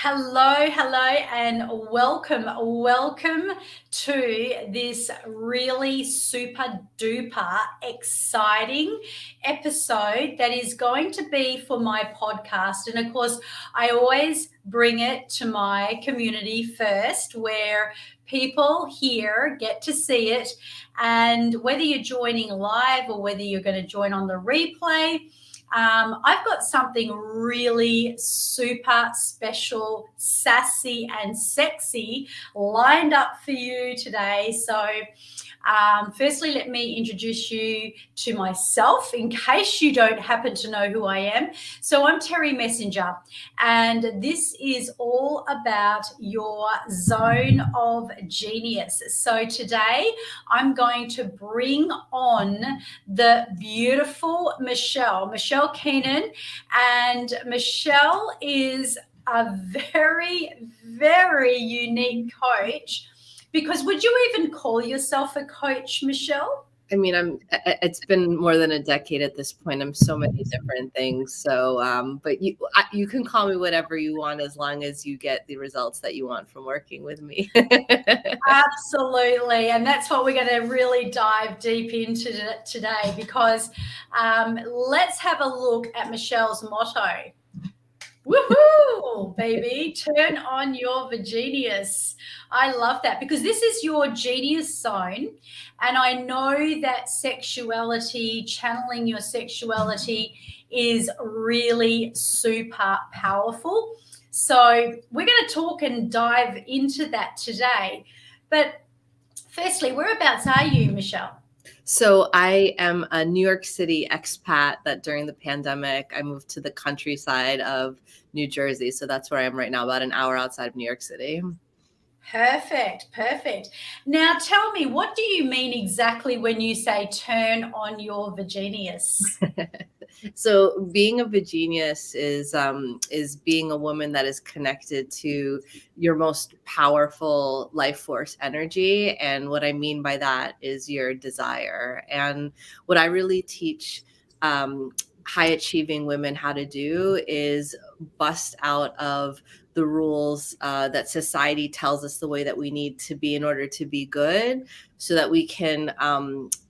Hello, and welcome to this really super duper exciting episode that is going to be for my podcast. And of course, I always bring it to my community first, where people here get to see it. And whether you're joining live or whether you're going to join on the replay, I've got something really super special, sassy, and sexy lined up for you today. So, firstly, let me introduce you to myself in case you don't happen to know who I am. So, I'm Terry Messenger, and this is all about your zone of genius. So, today I'm going to bring on the beautiful Michelle Keenan. And Michelle is a very, very unique coach, because would you even call yourself a coach, Michelle? I mean, it's been more than a decade at this point. I'm so many different things. So, but you can call me whatever you want, as long as you get the results that you want from working with me. Absolutely. And that's what we're going to really dive deep into today, because let's have a look at Michelle's motto. Woohoo, baby, turn on your Virginius. I love that, because this is your genius zone. And I know that sexuality, channeling your sexuality, is really super powerful. So we're going to talk and dive into that today. But firstly, whereabouts are you, Michelle? So I am a New York City expat that during the pandemic, I moved to the countryside of New Jersey. So that's where I am right now, about an hour outside of New York City. Perfect. Now tell me, what do you mean exactly when you say turn on your Virginius? So being a Virginius is being a woman that is connected to your most powerful life force energy. And what I mean by that is your desire. And what I really teach high achieving women how to do is bust out of the rules that society tells us the way that we need to be in order to be good, so that we can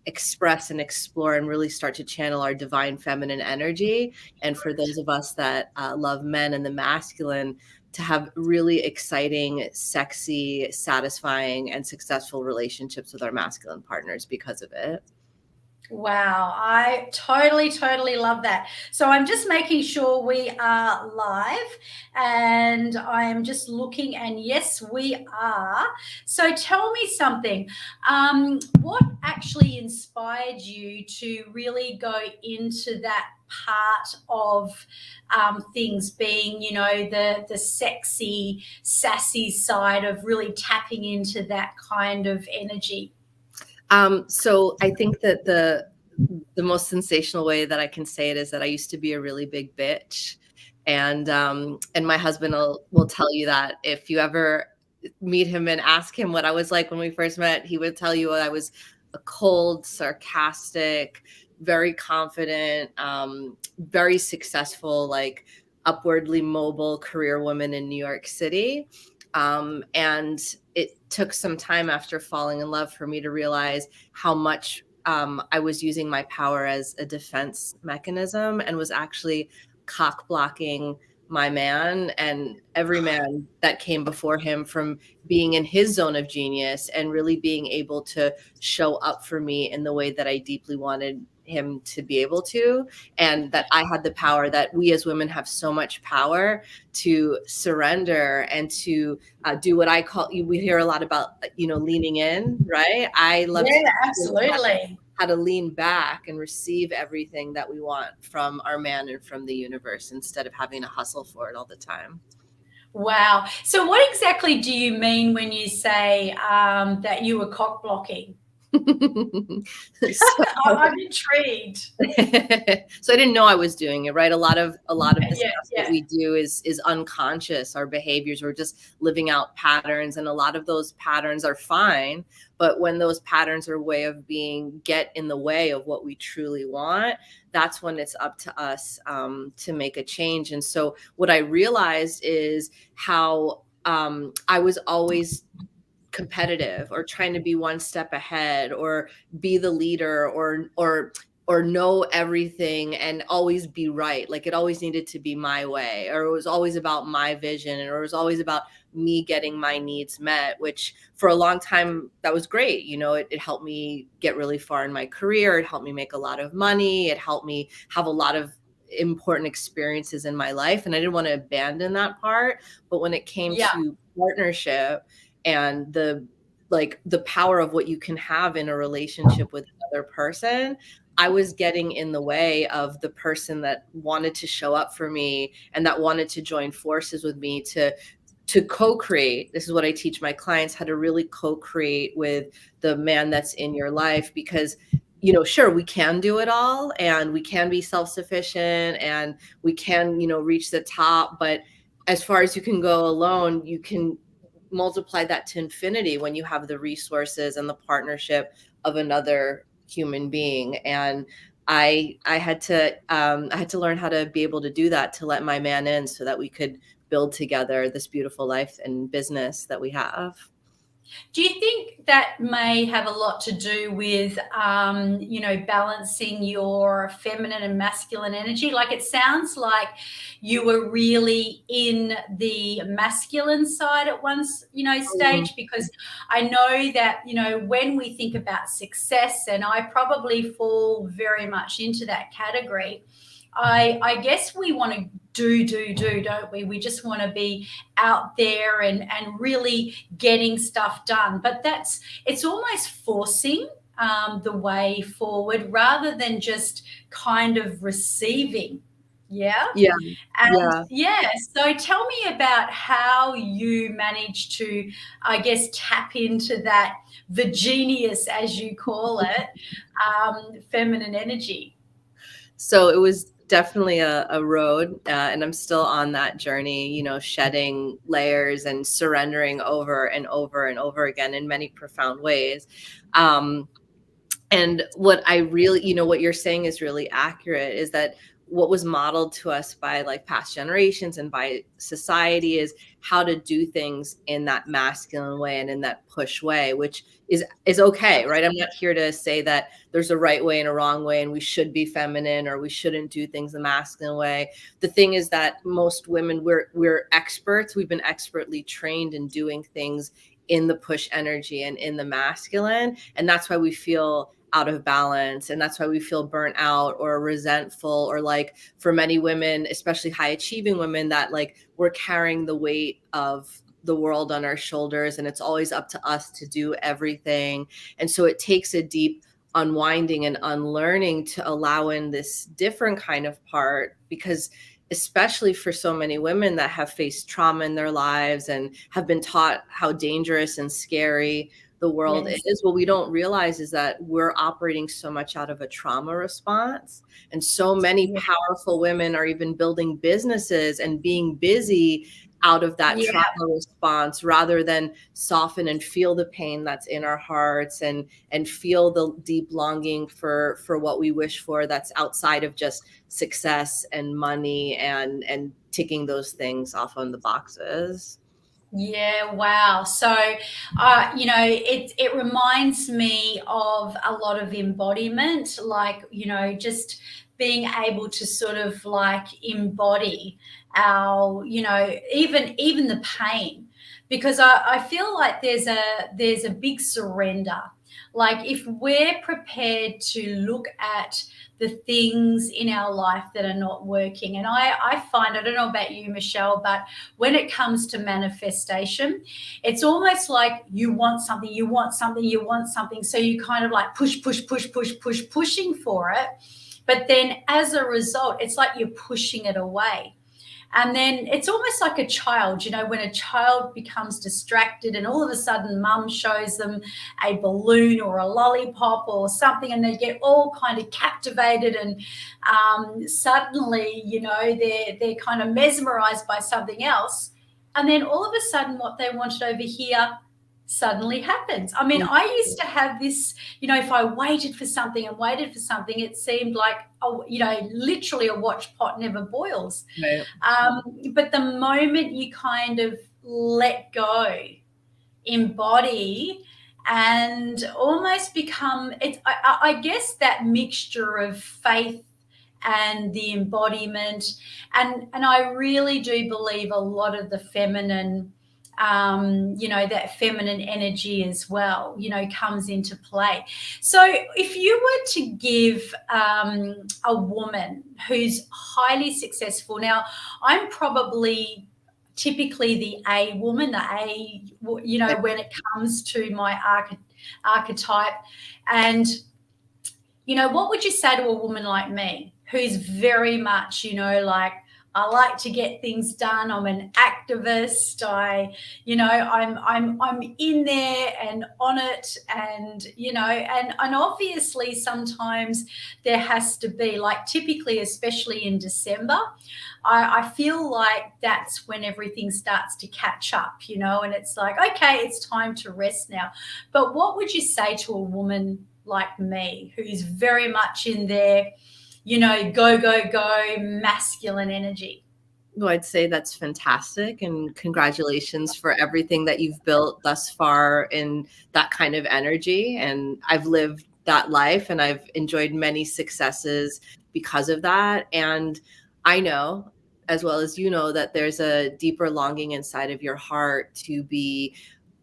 express and explore and really start to channel our divine feminine energy. And for those of us that love men and the masculine, to have really exciting, sexy, satisfying, and successful relationships with our masculine partners because of it. Wow, I totally love that. So I'm just making sure we are live, and I'm just looking, and yes, we are. So tell me something. What actually inspired you to really go into that part of things, being, the sexy, sassy side of really tapping into that kind of energy? So I think that the most sensational way that I can say it is that I used to be a really big bitch. And my husband will tell you that if you ever meet him and ask him what I was like when we first met, he would tell you I was a cold, sarcastic, very confident, very successful, like upwardly mobile career woman in New York City. And it took some time after falling in love for me to realize how much I was using my power as a defense mechanism, and was actually cock blocking my man and every man that came before him from being in his zone of genius and really being able to show up for me in the way that I deeply wanted him to be able to. And that I had the power, that we as women have so much power to surrender and to do what I call, we hear a lot about, leaning in, right? I love Absolutely. how to lean back and receive everything that we want from our man and from the universe, instead of having to hustle for it all the time. Wow. So what exactly do you mean when you say that you were cock blocking? So I'm intrigued. so I didn't know I was doing it, right? A lot of the Yeah, stuff that yeah, we do is unconscious. Our behaviors, we're just living out patterns, and a lot of those patterns are fine. But when those patterns are a way of being get in the way of what we truly want, that's when it's up to us to make a change. And so what I realized is how I was always competitive or trying to be one step ahead or be the leader or know everything and always be right. Like it always needed to be my way, or it was always about my vision, or it was always about me getting my needs met, which for a long time that was great. It helped me get really far in my career. It helped me make a lot of money. It helped me have a lot of important experiences in my life. And I didn't want to abandon that part. But when it came yeah, to partnership and the power of what you can have in a relationship with another person, I was getting in the way of the person that wanted to show up for me and that wanted to join forces with me to co-create. This is what I teach my clients, how to really co-create with the man that's in your life, because sure, we can do it all and we can be self-sufficient and we can reach the top, but as far as you can go alone, you can multiply that to infinity when you have the resources and the partnership of another human being. And I had to learn how to be able to do that, to let my man in so that we could build together this beautiful life and business that we have. Do you think that may have a lot to do with, balancing your feminine and masculine energy? Like it sounds like you were really in the masculine side at one, Mhm. stage, because I know that, when we think about success, and I probably fall very much into that category, I guess we want to do, don't we? We just want to be out there and really getting stuff done. But it's almost forcing the way forward rather than just kind of receiving. Yeah. Yeah. And Yeah. yeah, so tell me about how you managed to, I guess, tap into that Virginius, as you call it, feminine energy. So it was definitely a road, and I'm still on that journey, shedding layers and surrendering over and over and over again in many profound ways. Um, And what I really, what you're saying is really accurate, is that what was modeled to us by like past generations and by society is how to do things in that masculine way and in that push way, which is okay, right? I'm not here to say that there's a right way and a wrong way and we should be feminine or we shouldn't do things the masculine way. The thing is that most women, we're experts. We've been expertly trained in doing things in the push energy and in the masculine, and that's why we feel out of balance, and that's why we feel burnt out or resentful, or like for many women, especially high achieving women, that like we're carrying the weight of the world on our shoulders and it's always up to us to do everything. And so it takes a deep unwinding and unlearning to allow in this different kind of part, because especially for so many women that have faced trauma in their lives and have been taught how dangerous and scary the world Yes. is, what we don't realize is that we're operating so much out of a trauma response. And so many Yeah. powerful women are even building businesses and being busy out of that Yeah. trauma response, rather than soften and feel the pain that's in our hearts and feel the deep longing for what we wish for, that's outside of just success and money and ticking those things off on the boxes. Yeah, wow. So, it reminds me of a lot of embodiment, like, just being able to sort of like embody our, even the pain, because I feel like there's a big surrender. Like if we're prepared to look at the things in our life that are not working, and I find, I don't know about you, Michelle, but when it comes to manifestation, it's almost like you want something, you want something, you want something. So you kind of like pushing for it. But then as a result, it's like you're pushing it away. And then it's almost like a child, you know, when a child becomes distracted and all of a sudden mum shows them a balloon or a lollipop or something, and they get all kind of captivated, and suddenly, you know, they're kind of mesmerized by something else. And then all of a sudden what they wanted over here suddenly happens. I mean, I used to have this, you know, if I waited for something and waited for something, it seemed like, oh, you know, literally a watch pot never boils. Right. But the moment you kind of let go, embody, and almost become, I guess that mixture of faith and the embodiment, and I really do believe a lot of the feminine, you know, that feminine energy as well, you know, comes into play. So if you were to give a woman who's highly successful, now I'm probably typically the A woman, the A, you know, when it comes to my archetype. And, you know, what would you say to a woman like me who's very much, you know, like, I like to get things done. I'm an activist. You know, I'm in there and on it, and you know, and obviously sometimes there has to be, like, typically, especially in December, I feel like that's when everything starts to catch up, you know, and it's like, okay, it's time to rest now. But what would you say to a woman like me who's very much in there, you know, go, go, go, masculine energy? Well, I'd say that's fantastic, and congratulations for everything that you've built thus far in that kind of energy. And I've lived that life and I've enjoyed many successes because of that. And I know, as well as you know, that there's a deeper longing inside of your heart to be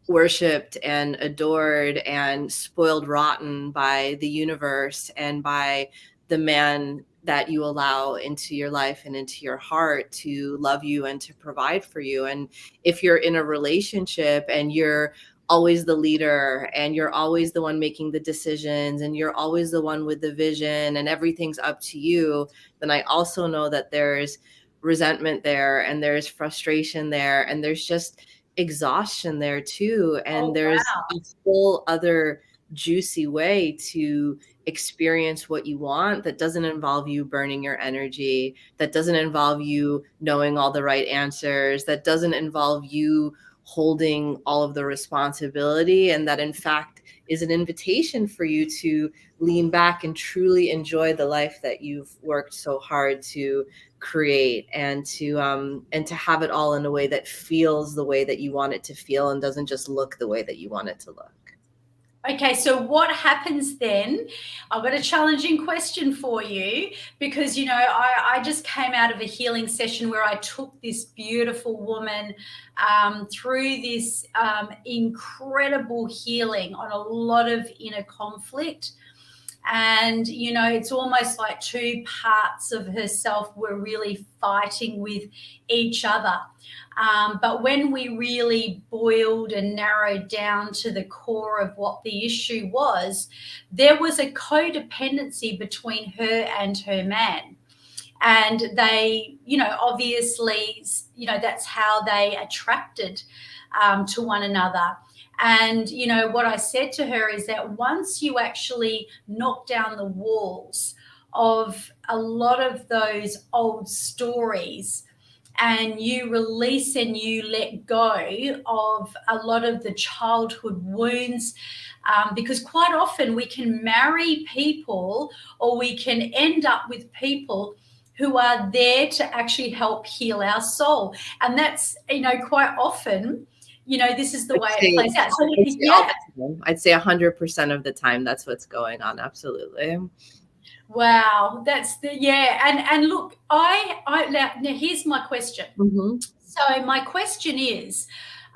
worshipped and adored and spoiled rotten by the universe and by the man that you allow into your life and into your heart to love you and to provide for you. And if you're in a relationship and you're always the leader and you're always the one making the decisions and you're always the one with the vision and everything's up to you, then I also know that there's resentment there and there's frustration there and there's just exhaustion there too. And Oh, there's wow. a whole other juicy way to experience what you want that doesn't involve you burning your energy, that doesn't involve you knowing all the right answers, that doesn't involve you holding all of the responsibility, and that in fact is an invitation for you to lean back and truly enjoy the life that you've worked so hard to create, and to have it all in a way that feels the way that you want it to feel and doesn't just look the way that you want it to look. Okay, so what happens then? I've got a challenging question for you, because, you know, I just came out of a healing session where I took this beautiful woman through this incredible healing on a lot of inner conflict. And, you know, it's almost like two parts of herself were really fighting with each other. But when we really boiled and narrowed down to the core of what the issue was, there was a codependency between her and her man. And they, you know, obviously, you know, that's how they attracted to one another. And, you know, what I said to her is that once you actually knock down the walls of a lot of those old stories, and you release and you let go of a lot of the childhood wounds, because quite often we can marry people, or we can end up with people who are there to actually help heal our soul. And that's, you know, quite often, you know, this is the way it plays out. So, yeah. I'd say 100% of the time that's what's going on. Absolutely. Wow, that's the, yeah. And look, now here's my question. Mm-hmm. So my question is,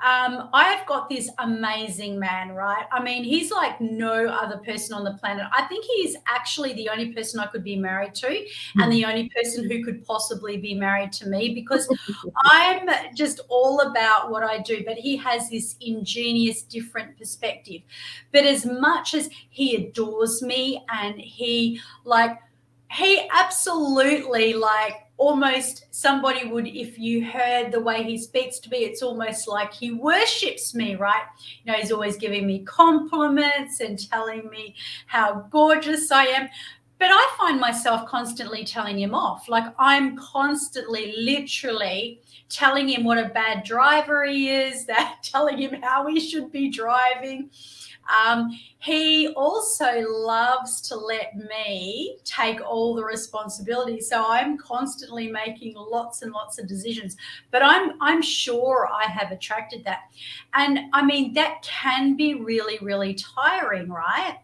I've got this amazing man, right? I mean, he's like no other person on the planet. I think he's actually the only person I could be married to, and the only person who could possibly be married to me, because I'm just all about what I do. But he has this ingenious, different perspective. But as much as he adores me, and he absolutely, like, almost somebody would, if you heard the way he speaks to me, it's almost like he worships me, right? He's always giving me compliments and telling me how gorgeous I am. But I find myself constantly telling him off. Like, I'm constantly, literally telling him what a bad driver he is, that telling him how he should be driving. He also loves to let me take all the responsibility. So I'm constantly making lots and lots of decisions. But I'm sure I have attracted that. And I mean, that can be really, really tiring, right?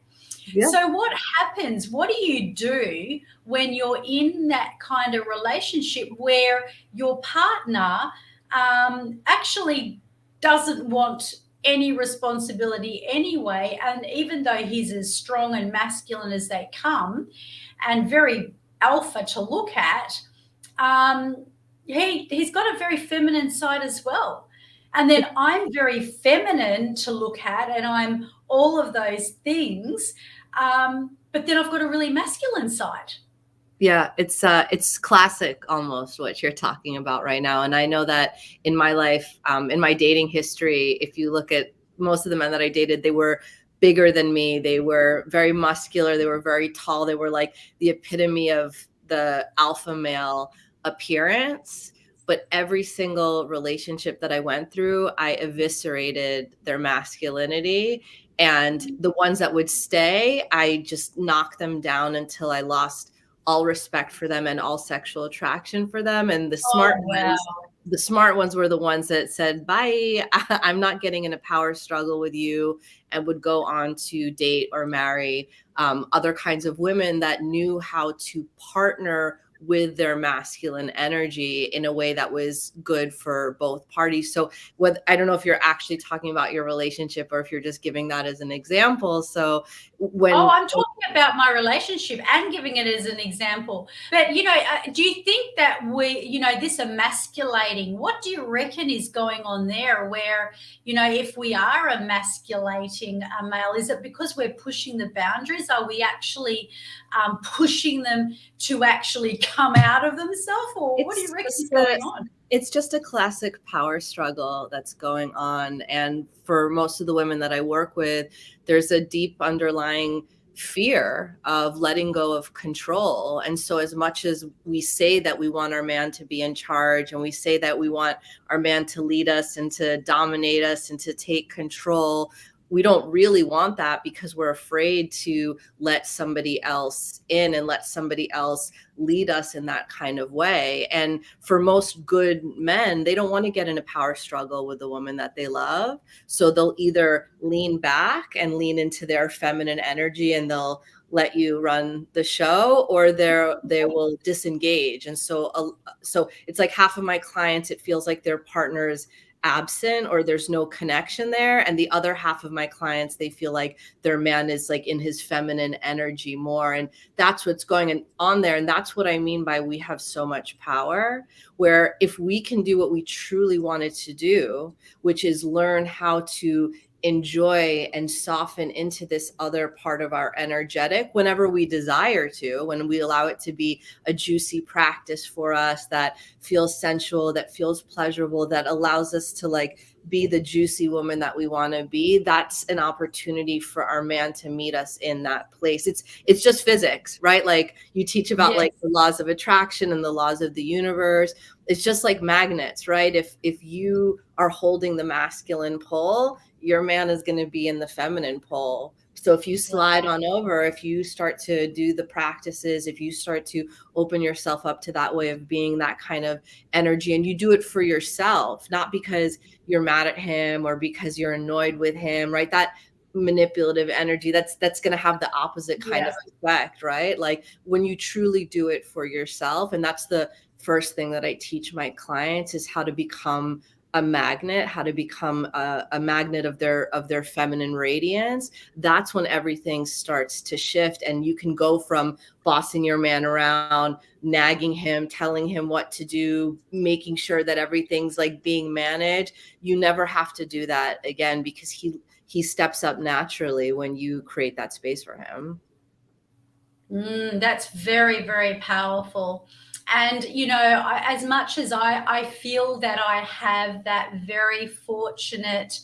Yeah. So what happens? What do you do when you're in that kind of relationship where your partner actually doesn't want any responsibility anyway? And even though he's as strong and masculine as they come and very alpha to look at, he's got a very feminine side as well. And then I'm very feminine to look at, and I'm all of those things. But then I've got a really masculine side. Yeah, it's classic almost what you're talking about right now. And I know that in my life, in my dating history, if you look at most of the men that I dated, they were bigger than me. They were very muscular. They were very tall. They were like the epitome of the alpha male appearance. But every single relationship that I went through, I eviscerated their masculinity. And the ones that would stay, I just knocked them down until I lost all respect for them and all sexual attraction for them. And the smart ones were the ones that said, bye, I'm not getting in a power struggle with you, and would go on to date or marry other kinds of women that knew how to partner with their masculine energy in a way that was good for both parties. So I don't know if you're actually talking about your relationship or if you're just giving that as an example. So I'm talking about my relationship and giving it as an example. But, do you think that this emasculating, what do you reckon is going on there where, if we are emasculating a male, is it because we're pushing the boundaries? Are we actually pushing them to actually come out of themselves? Or what do you reckon is going on? It's just a classic power struggle that's going on. And for most of the women that I work with, there's a deep underlying fear of letting go of control. And so as much as we say that we want our man to be in charge, and we say that we want our man to lead us and to dominate us and to take control, we don't really want that because we're afraid to let somebody else in and let somebody else lead us in that kind of way. And for most good men, they don't want to get in a power struggle with the woman that they love. So they'll either lean back and lean into their feminine energy and they'll let you run the show, or they will disengage. And so it's like half of my clients, it feels like their partner's absent or there's no connection there, and the other half of my clients, they feel like their man is like in his feminine energy more. And that's what's going on there. And that's what I mean by we have so much power, where if we can do what we truly wanted to do, which is learn how to enjoy and soften into this other part of our energetic whenever we desire to, when we allow it to be a juicy practice for us that feels sensual, that feels pleasurable, that allows us to like be the juicy woman that we want to be, that's an opportunity for our man to meet us in that place. It's just physics, right? Like you teach about like the laws of attraction and the laws of the universe. It's just like magnets, right? If you are holding the masculine pull, your man is going to be in the feminine pull. So if you slide on over, if you start to do the practices, if you start to open yourself up to that way of being, that kind of energy, and you do it for yourself, not because you're mad at him or because you're annoyed with him, right? That manipulative energy, that's going to have the opposite kind of effect, right? Like when you truly do it for yourself. And that's the first thing that I teach my clients, is how to become a magnet, how to become a magnet of their feminine radiance. That's when everything starts to shift, and you can go from bossing your man around, nagging him, telling him what to do, making sure that everything's like being managed. You never have to do that again, because he steps up naturally when you create that space for him. That's very, very powerful. And, as much as I feel that I have that very fortunate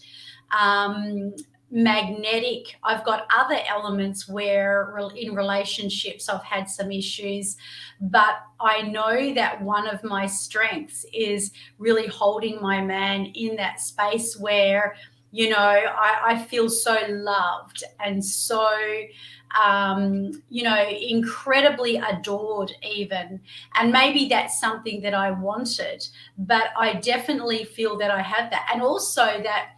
magnetic, I've got other elements where in relationships I've had some issues, but I know that one of my strengths is really holding my man in that space where, I feel so loved and so incredibly adored, even. And maybe that's something that I wanted, but I definitely feel that I have that. And also that,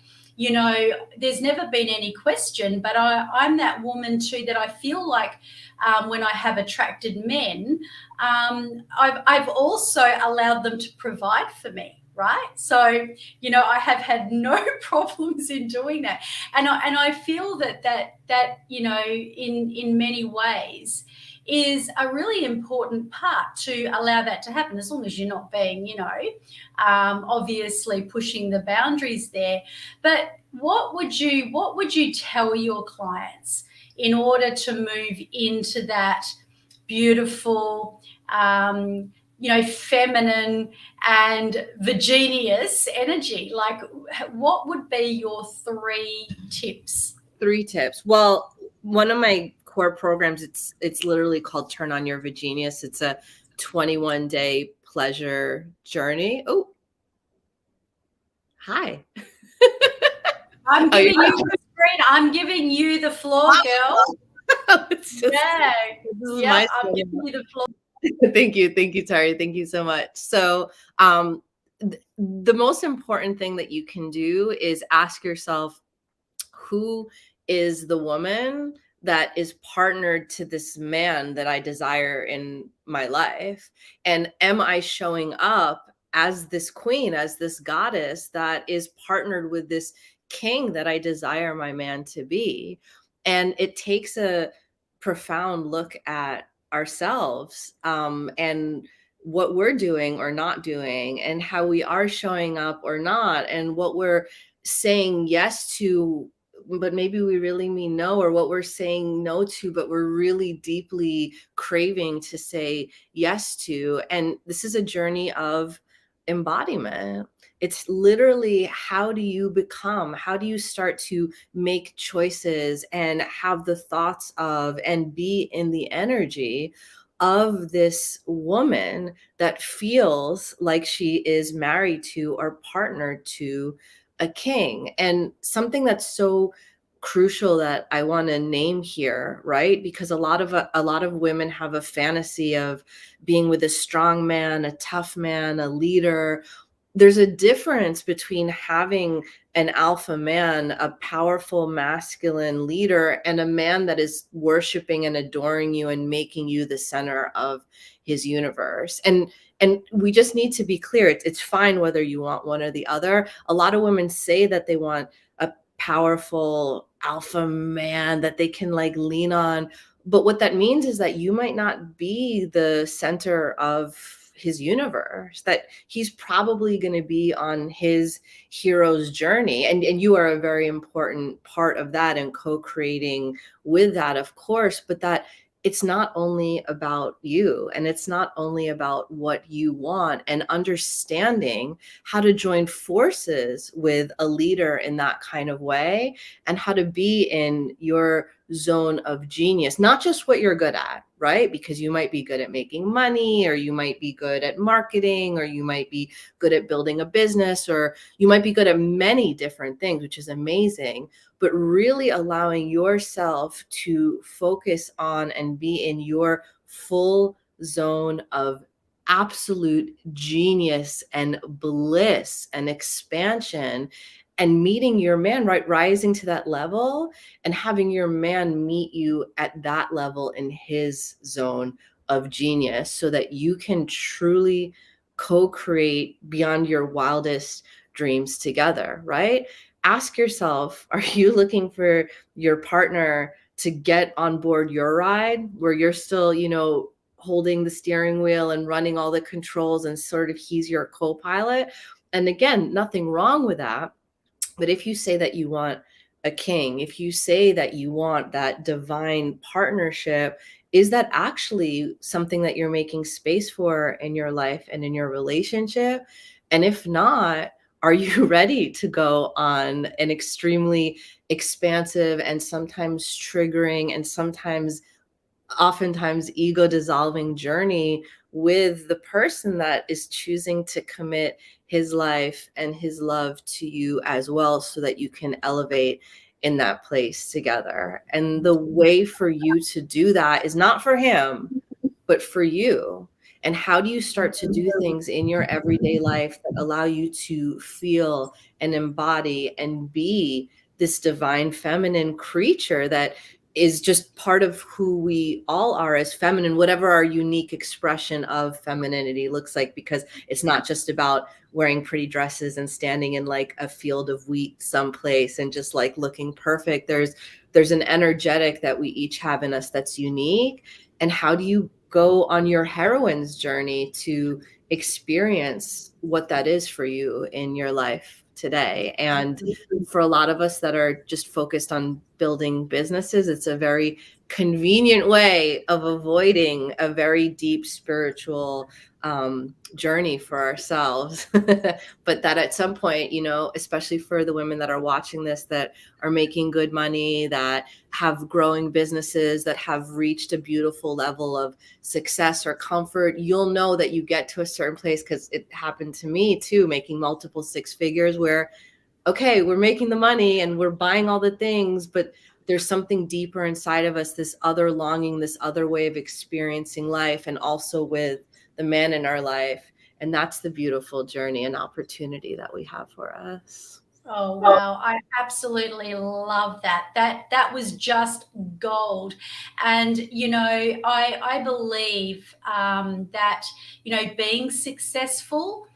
there's never been any question, but I'm that woman too that I feel like when I have attracted men, I've also allowed them to provide for me. Right. So, I have had no problems in doing that. And I feel that, in many ways is a really important part to allow that to happen, as long as you're not being, obviously pushing the boundaries there. But what would you tell your clients in order to move into that beautiful, feminine and virginious energy? Like, what would be your 3 tips? 3 tips. Well, one of my core programs, it's literally called Turn On Your Virginius. It's a 21-day pleasure journey. Oh, hi. I'm giving you the screen. I'm giving you the floor, girl. Yeah. I'm giving you the floor. Thank you, Tari. Thank you so much. So, the most important thing that you can do is ask yourself, who is the woman that is partnered to this man that I desire in my life? And am I showing up as this queen, as this goddess that is partnered with this king that I desire my man to be? And it takes a profound look at ourselves, and what we're doing or not doing, and how we are showing up or not, and what we're saying yes to but maybe we really mean no, or what we're saying no to but we're really deeply craving to say yes to. And this is a journey of embodiment. It's literally, how do you start to make choices and have the thoughts of and be in the energy of this woman that feels like she is married to or partnered to a king. And something that's so crucial that I want to name here, right? Because a lot of women have a fantasy of being with a strong man, a tough man, a leader. There's a difference between having an alpha man, a powerful masculine leader, and a man that is worshiping and adoring you and making you the center of his universe. And we just need to be clear. It's fine whether you want one or the other. A lot of women say that they want a powerful alpha man that they can like lean on. But what that means is that you might not be the center of his universe, that he's probably going to be on his hero's journey. And you are a very important part of that and co-creating with that, of course, but that it's not only about you, and it's not only about what you want, and understanding how to join forces with a leader in that kind of way, and how to be in your zone of genius, not just what you're good at, right? Because you might be good at making money, or you might be good at marketing, or you might be good at building a business, or you might be good at many different things, which is amazing. But really allowing yourself to focus on and be in your full zone of absolute genius and bliss and expansion, and meeting your man, right? Rising to that level and having your man meet you at that level in his zone of genius, so that you can truly co-create beyond your wildest dreams together, right? Ask yourself, are you looking for your partner to get on board your ride, where you're still, holding the steering wheel and running all the controls, and sort of he's your co-pilot? And again, nothing wrong with that. But if you say that you want a king, if you say that you want that divine partnership, is that actually something that you're making space for in your life and in your relationship? And if not, are you ready to go on an extremely expansive and sometimes triggering and sometimes oftentimes ego dissolving journey with the person that is choosing to commit his life and his love to you as well, so that you can elevate in that place together? And the way for you to do that is not for him, but for you. And how do you start to do things in your everyday life that allow you to feel and embody and be this divine feminine creature that is just part of who we all are as feminine, whatever our unique expression of femininity looks like, because it's not just about wearing pretty dresses and standing in like a field of wheat someplace and just like looking perfect. There's an energetic that we each have in us that's unique. And how do you go on your heroine's journey to experience what that is for you in your life today? And for a lot of us that are just focused on building businesses, it's a very convenient way of avoiding a very deep spiritual journey for ourselves. But that at some point, you know, especially for the women that are watching this, that are making good money, that have growing businesses, that have reached a beautiful level of success or comfort, you'll know that you get to a certain place, because it happened to me too, making multiple six figures, where okay, we're making the money and we're buying all the things, but there's something deeper inside of us, this other longing, this other way of experiencing life, and also with the man in our life. And that's the beautiful journey and opportunity that we have for us. Oh wow, I absolutely love that. That was just gold. And you know, I believe that, you know, being successful,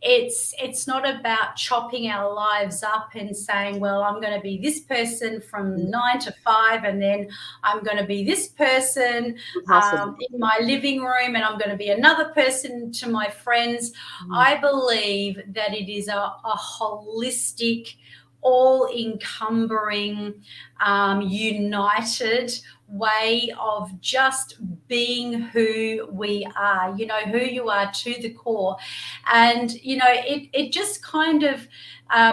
it's not about chopping our lives up and saying, well, I'm going to be this person from 9 to 5, and then I'm going to be this person Impossible. in my living room, and I'm going to be another person to my friends. I believe that it is a holistic, all encumbering, united way of just being who we are, you know, who you are to the core. And, you know, it just kind of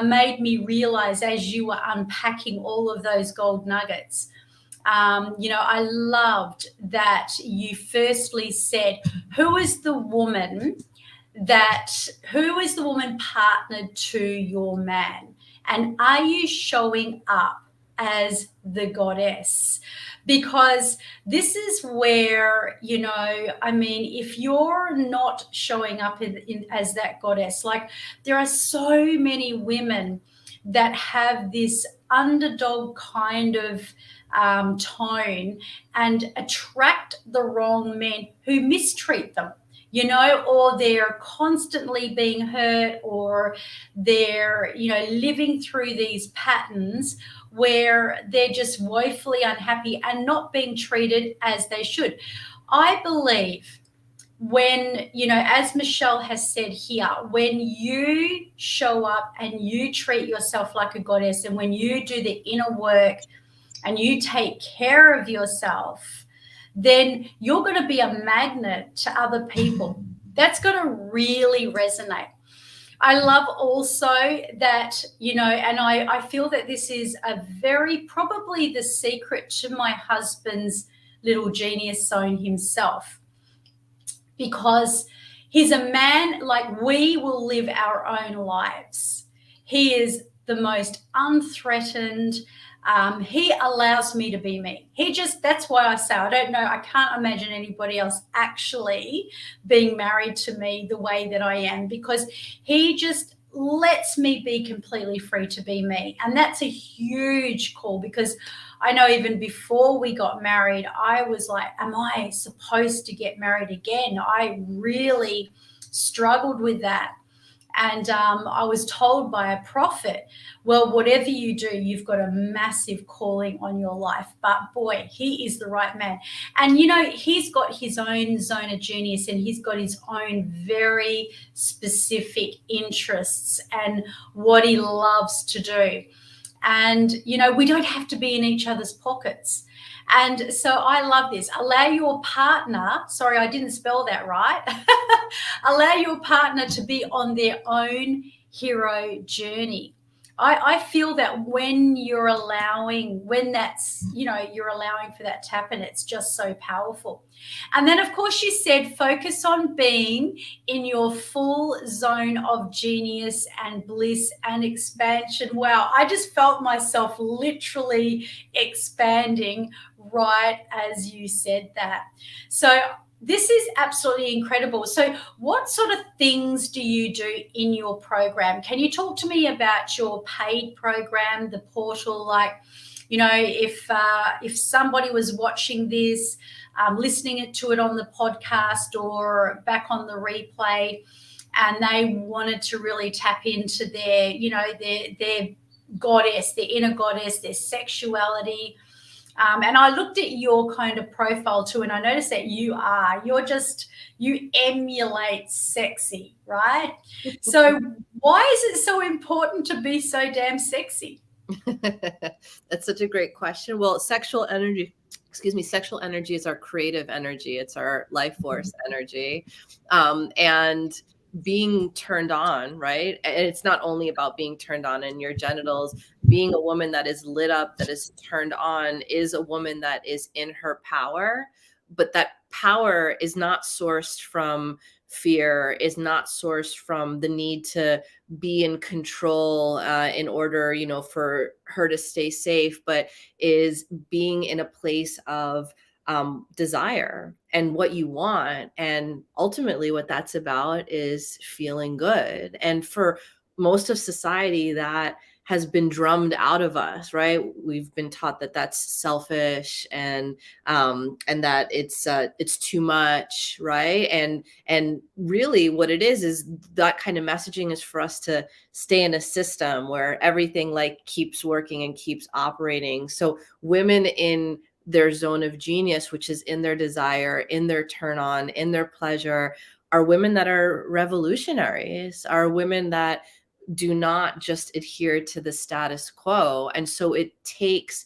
made me realize, as you were unpacking all of those gold nuggets, you know, I loved that you firstly said, who is the woman partnered to your man? And are you showing up as the goddess? Because this is where, you know, I mean, if you're not showing up as that goddess, like there are so many women that have this underdog kind of tone and attract the wrong men who mistreat them, you know, or they're constantly being hurt, or they're, you know, living through these patterns where they're just woefully unhappy and not being treated as they should. I believe, when, you know, as Michelle has said here, when you show up and you treat yourself like a goddess, and when you do the inner work and you take care of yourself, then you're going to be a magnet to other people. That's going to really resonate. I love also that, you know, and I feel that this is probably the secret to my husband's little genius zone himself, because he's a man, like, we will live our own lives. He is the most unthreatened. He allows me to be me. That's why I say, I don't know, I can't imagine anybody else actually being married to me the way that I am, because he just lets me be completely free to be me. And that's a huge call, because I know even before we got married, I was like, am I supposed to get married again? I really struggled with that. And I was told by a prophet, well, whatever you do, you've got a massive calling on your life. But boy, he is the right man. And, you know, he's got his own zone of genius, and he's got his own very specific interests and what he loves to do. And, we don't have to be in each other's pockets. And so I love this. Allow your partner, sorry, I didn't spell that right. Allow your partner to be on their own hero journey. I feel that when you're allowing for that to happen, it's just so powerful. And then, of course, you said focus on being in your full zone of genius and bliss and expansion. Wow, I just felt myself literally expanding right as you said that. So this is absolutely incredible. So what sort of things do you do in your program? Can you talk to me about your paid program, the portal? Like, if somebody was watching this, listening to it on the podcast or back on the replay, and they wanted to really tap into their goddess, their inner goddess, their sexuality. And I looked at your kind of profile too, and I noticed that you emulate sexy, right? So why is it so important to be so damn sexy? That's such a great question. Well, sexual energy is our creative energy. It's our life force energy. And being turned on, right? And it's not only about being turned on in your genitals. Being a woman that is lit up, that is turned on, is a woman that is in her power. But that power is not sourced from fear, is not sourced from the need to be in control in order, for her to stay safe, but is being in a place of desire and what you want. And ultimately, what that's about is feeling good. And for most of society, that has been drummed out of us, right? We've been taught that that's selfish and that it's too much, right? And really, what it is that kind of messaging is for us to stay in a system where everything like keeps working and keeps operating. So women in their zone of genius, which is in their desire, in their turn on, in their pleasure, are women that are revolutionaries, are women that do not just adhere to the status quo. And so it takes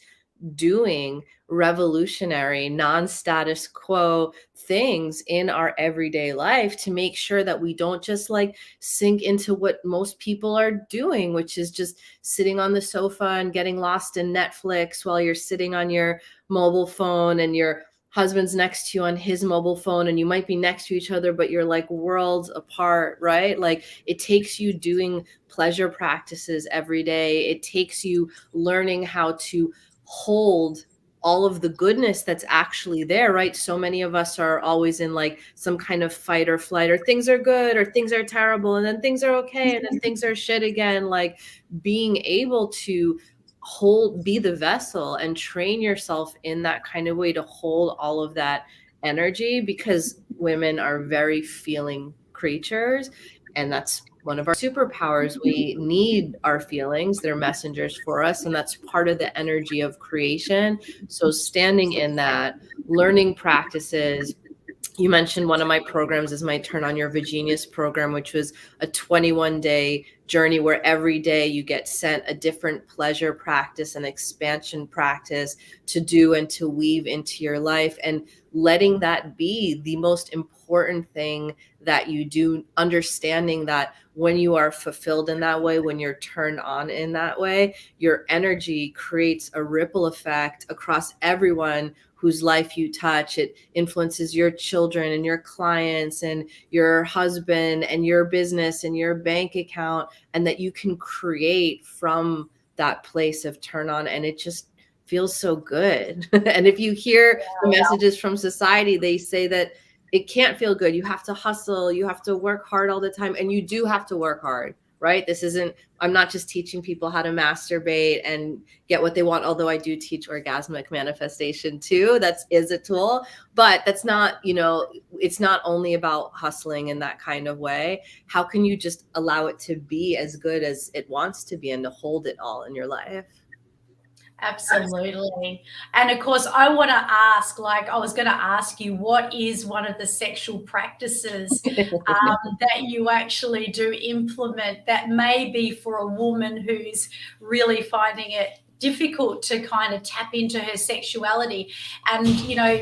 doing revolutionary, non-status quo things in our everyday life to make sure that we don't just like sink into what most people are doing, which is just sitting on the sofa and getting lost in Netflix while you're sitting on your mobile phone and your husband's next to you on his mobile phone, and you might be next to each other, but you're like worlds apart, right? Like it takes you doing pleasure practices every day. It takes you learning how to hold all of the goodness that's actually there, right? So many of us are always in like some kind of fight or flight, or things are good or things are terrible, and then things are okay, and then things are shit again. Like being able to be the vessel and train yourself in that kind of way to hold all of that energy, because women are very feeling creatures, and that's one of our superpowers. We need our feelings. They're messengers for us, and that's part of the energy of creation. So standing in that, learning practices. You mentioned one of my programs is my Turn On Your Vagenius program, which was a 21-day journey where every day you get sent a different pleasure practice and expansion practice to do and to weave into your life, and letting that be the most important thing that you do, understanding that when you are fulfilled in that way, when you're turned on in that way, your energy creates a ripple effect across everyone whose life you touch. It influences your children and your clients and your husband and your business and your bank account, and that you can create from that place of turn on. And it just feels so good. And if you hear the messages from society, they say that it can't feel good. You have to hustle, you have to work hard all the time, and you do have to work hard, right? I'm not just teaching people how to masturbate and get what they want, although I do teach orgasmic manifestation too. That is a tool, but that's not, it's not only about hustling in that kind of way. How can you just allow it to be as good as it wants to be and to hold it all in your life? Absolutely. And of course, I want to ask, like, I was going to ask you, what is one of the sexual practices that you actually do implement that may be for a woman who's really finding it difficult to kind of tap into her sexuality? And,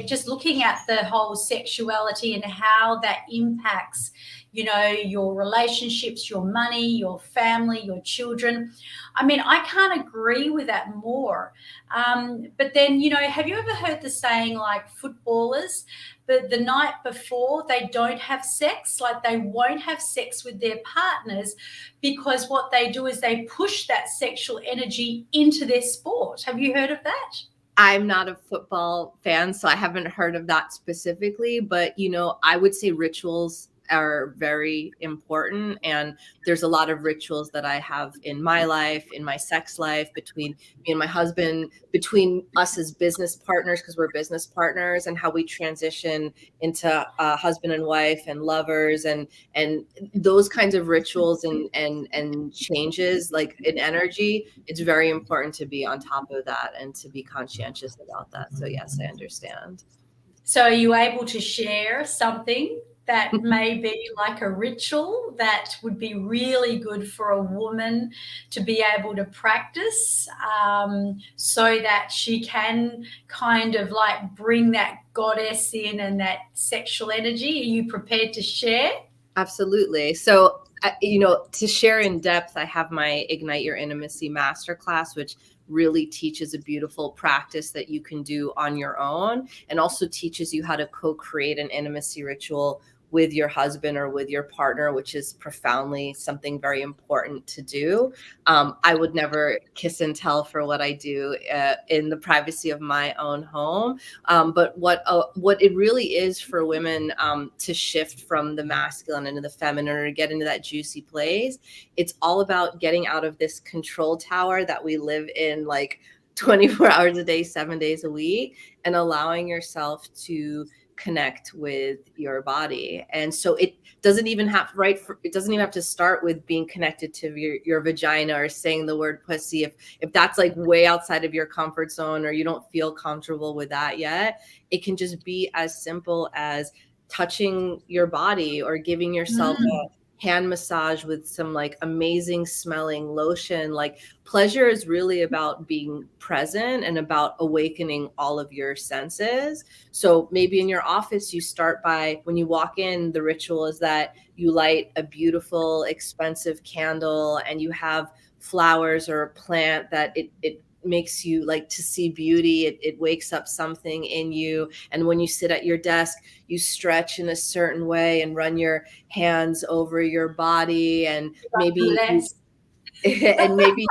just looking at the whole sexuality and how that impacts, your relationships, your money, your family, your children. I mean, I can't agree with that more. But then, have you ever heard the saying, like, footballers, the night before they don't have sex, like they won't have sex with their partners because what they do is they push that sexual energy into their sport. Have you heard of that? I'm not a football fan, so I haven't heard of that specifically, but I would say rituals are very important, and there's a lot of rituals that I have in my life, in my sex life, between me and my husband, between us as business partners, because we're business partners, and how we transition into husband and wife and lovers, and those kinds of rituals and changes, like in energy. It's very important to be on top of that and to be conscientious about that. So yes, I understand. So are you able to share something that may be like a ritual that would be really good for a woman to be able to practice, so that she can kind of like bring that goddess in and that sexual energy? Are you prepared to share? Absolutely. So, to share in depth, I have my Ignite Your Intimacy masterclass, which really teaches a beautiful practice that you can do on your own, and also teaches you how to co-create an intimacy ritual with your husband or with your partner, which is profoundly something very important to do. I would never kiss and tell for what I do in the privacy of my own home. But what it really is for women, to shift from the masculine into the feminine, or to get into that juicy place, it's all about getting out of this control tower that we live in, like 24 hours a day, 7 days a week, and allowing yourself to connect with your body. And so it doesn't even have it doesn't even have to start with being connected to your vagina or saying the word pussy. If that's like way outside of your comfort zone, or you don't feel comfortable with that yet, it can just be as simple as touching your body, or giving yourself a hand massage with some like amazing smelling lotion. Like, pleasure is really about being present and about awakening all of your senses. So maybe in your office, you start by, when you walk in, the ritual is that you light a beautiful, expensive candle, and you have flowers or a plant that it makes you like to see beauty. It wakes up something in you. And when you sit at your desk, you stretch in a certain way and run your hands over your body, and maybe and maybe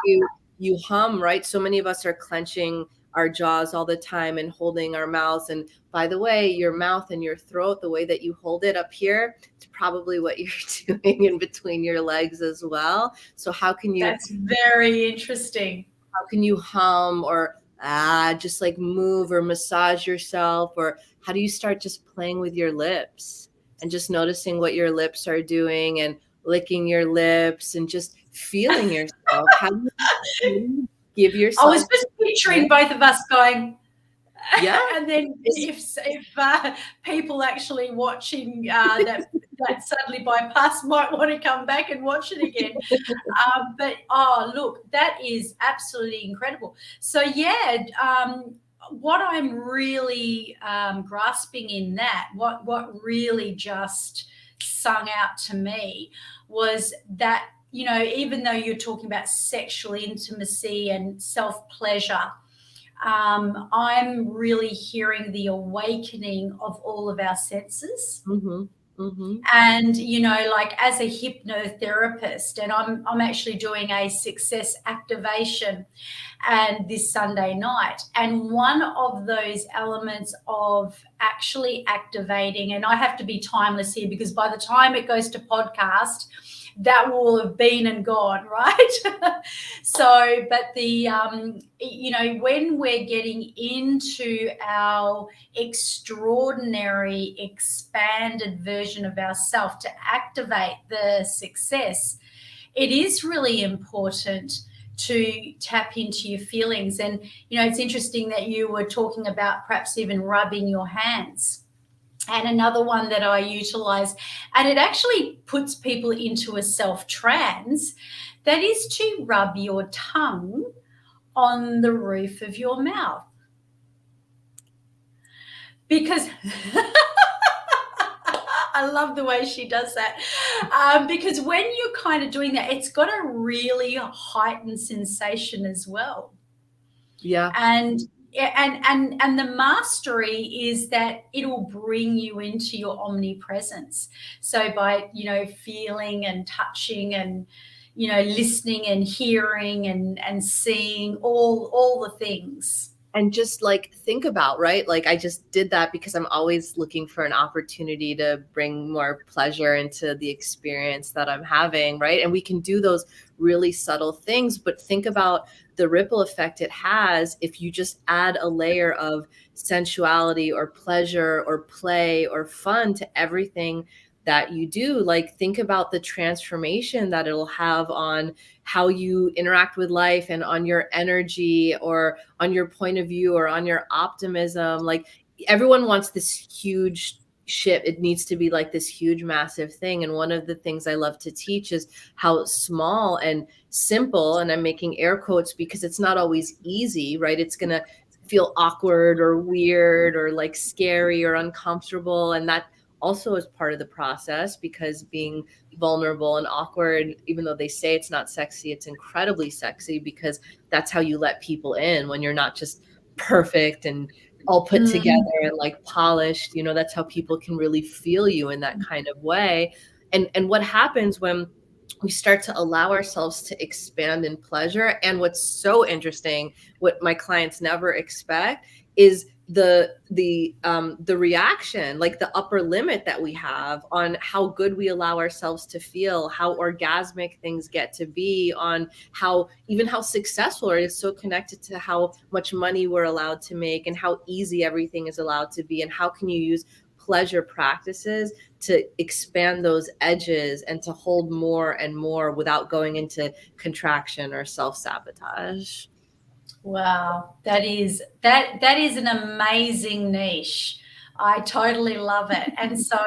you hum, right? So many of us are clenching our jaws all the time and holding our mouths. And by the way, your mouth and your throat, the way that you hold it up here, it's probably what you're doing in between your legs as well. So That's very interesting. how can you hum, or just like move or massage yourself? Or how do you start just playing with your lips and just noticing what your lips are doing, and licking your lips and just feeling yourself? How do you give I was yourself just picturing both of us going, yeah and then if people actually watching that suddenly bypass might want to come back and watch it again. But look, that is absolutely incredible. So yeah, what I'm really grasping in that, what really just sung out to me, was that, even though you're talking about sexual intimacy and self pleasure, I'm really hearing the awakening of all of our senses. Mm-hmm. Mm-hmm. And, like, as a hypnotherapist, and I'm actually doing a success activation and this Sunday night. And one of those elements of actually activating, and I have to be timeless here because by the time it goes to podcast, that will have been and gone, right? So, but when we're getting into our extraordinary expanded version of ourselves to activate the success, it is really important to tap into your feelings. And, it's interesting that you were talking about perhaps even rubbing your hands. And another one that I utilize, and it actually puts people into a self trance, that is to rub your tongue on the roof of your mouth. Because I love the way she does that. Because when you're kind of doing that, it's got a really heightened sensation as well. Yeah. And the mastery is that it'll bring you into your omnipresence. So by, feeling and touching and, listening and hearing and seeing all the things. And just like think about, right? Like I just did that because I'm always looking for an opportunity to bring more pleasure into the experience that I'm having, right? And we can do those really subtle things, but think about the ripple effect it has if you just add a layer of sensuality or pleasure or play or fun to everything that you do. Like think about the transformation that it'll have on how you interact with life and on your energy or on your point of view or on your optimism. Like everyone wants this huge ship. It needs to be like this huge, massive thing. And one of the things I love to teach is how small and simple, and I'm making air quotes because it's not always easy, right? It's going to feel awkward or weird or like scary or uncomfortable. And that also is part of the process, because being vulnerable and awkward, even though they say it's not sexy, it's incredibly sexy, because that's how you let people in when you're not just perfect and all put together and like polished. That's how people can really feel you in that kind of way. And what happens when we start to allow ourselves to expand in pleasure, and what's so interesting, what my clients never expect, is the reaction, like the upper limit that we have on how good we allow ourselves to feel, how orgasmic things get to be, on how successful it is so connected to how much money we're allowed to make and how easy everything is allowed to be, and how can you use pleasure practices to expand those edges and to hold more and more without going into contraction or self-sabotage. Wow, that is an amazing niche. I totally love it. And so,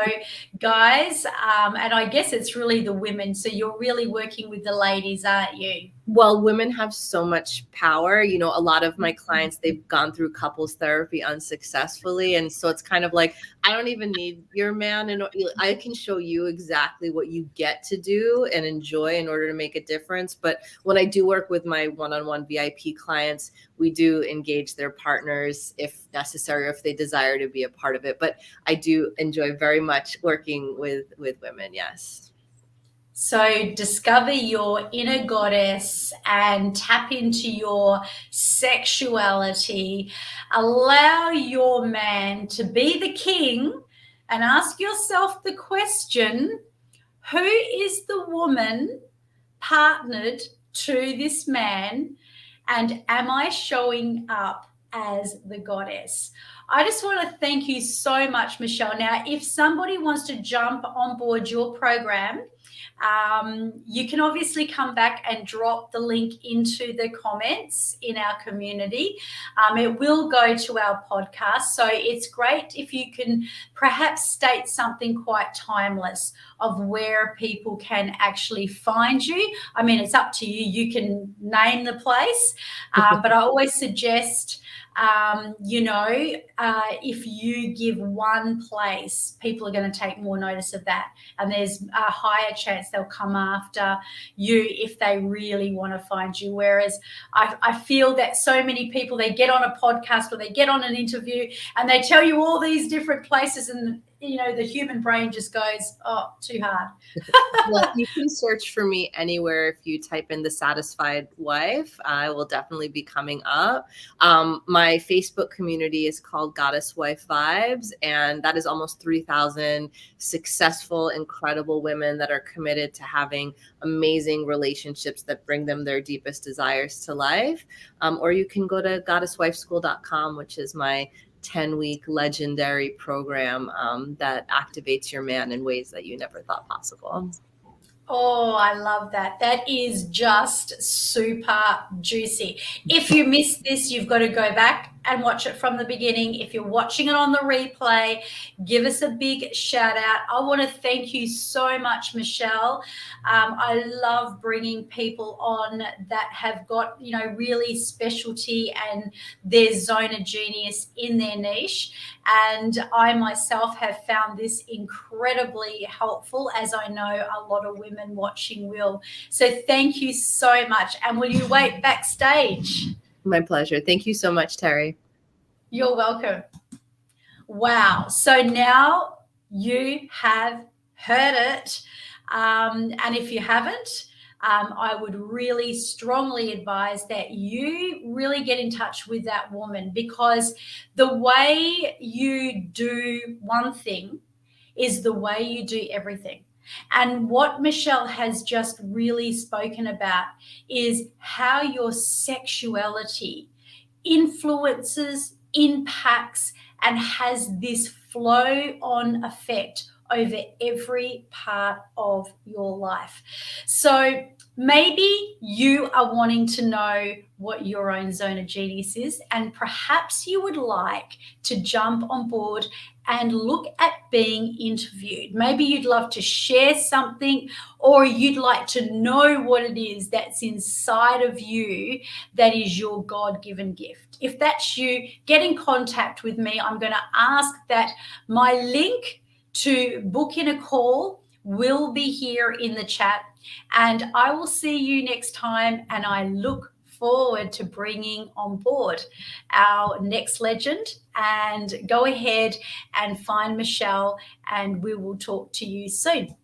guys, and I guess it's really the women. So you're really working with the ladies, aren't you? Well, women have so much power. A lot of my clients, they've gone through couples therapy unsuccessfully. And so it's kind of like, I don't even need your man. And I can show you exactly what you get to do and enjoy in order to make a difference. But when I do work with my one-on-one VIP clients, we do engage their partners if necessary, or if they desire to be a part of it. But I do enjoy very much working with women. Yes. So discover your inner goddess and tap into your sexuality. Allow your man to be the king, and ask yourself the question, who is the woman partnered to this man, and am I showing up as the goddess? I just want to thank you so much, Michelle. Now, if somebody wants to jump on board your program, you can obviously come back and drop the link into the comments in our community. It will go to our podcast. So it's great if you can perhaps state something quite timeless of where people can actually find you. I mean, it's up to you. You can name the place, but I always suggest if you give one place, people are going to take more notice of that. And there's a higher chance they'll come after you if they really want to find you. Whereas I feel that so many people, they get on a podcast or they get on an interview and they tell you all these different places, and the human brain just goes, oh, too hard. Well, you can search for me anywhere. If you type in The Satisfied Wife, I will definitely be coming up. My Facebook community is called Goddess Wife Vibes, and that is almost 3,000 successful, incredible women that are committed to having amazing relationships that bring them their deepest desires to life. Or you can go to goddesswifeschool.com, which is my 10-week legendary program that activates your man in ways that you never thought possible. Oh, I love that. That is just super juicy. If you missed this, you've got to go back and watch it from the beginning. If you're watching it on the replay, give us a big shout out. I want to thank you so much, Michelle. I love bringing people on that have got, really specialty and their zone of genius in their niche. And I myself have found this incredibly helpful, as I know a lot of women watching will. So thank you so much. And will you wait backstage? My pleasure. Thank you so much, Terry. You're welcome. Wow. So now you have heard it. And if you haven't, I would really strongly advise that you really get in touch with that woman, because the way you do one thing is the way you do everything. And what Michelle has just really spoken about is how your sexuality influences, impacts, and has this flow on effect over every part of your life. So maybe you are wanting to know what your own zone of genius is, and perhaps you would like to jump on board and look at being interviewed. Maybe you'd love to share something, or you'd like to know what it is that's inside of you that is your God-given gift. If that's you, get in contact with me. I'm going to ask that my link to book in a call will be here in the chat, and I will see you next time, and I look forward to bringing on board our next legend. And go ahead and find Michelle, and we will talk to you soon.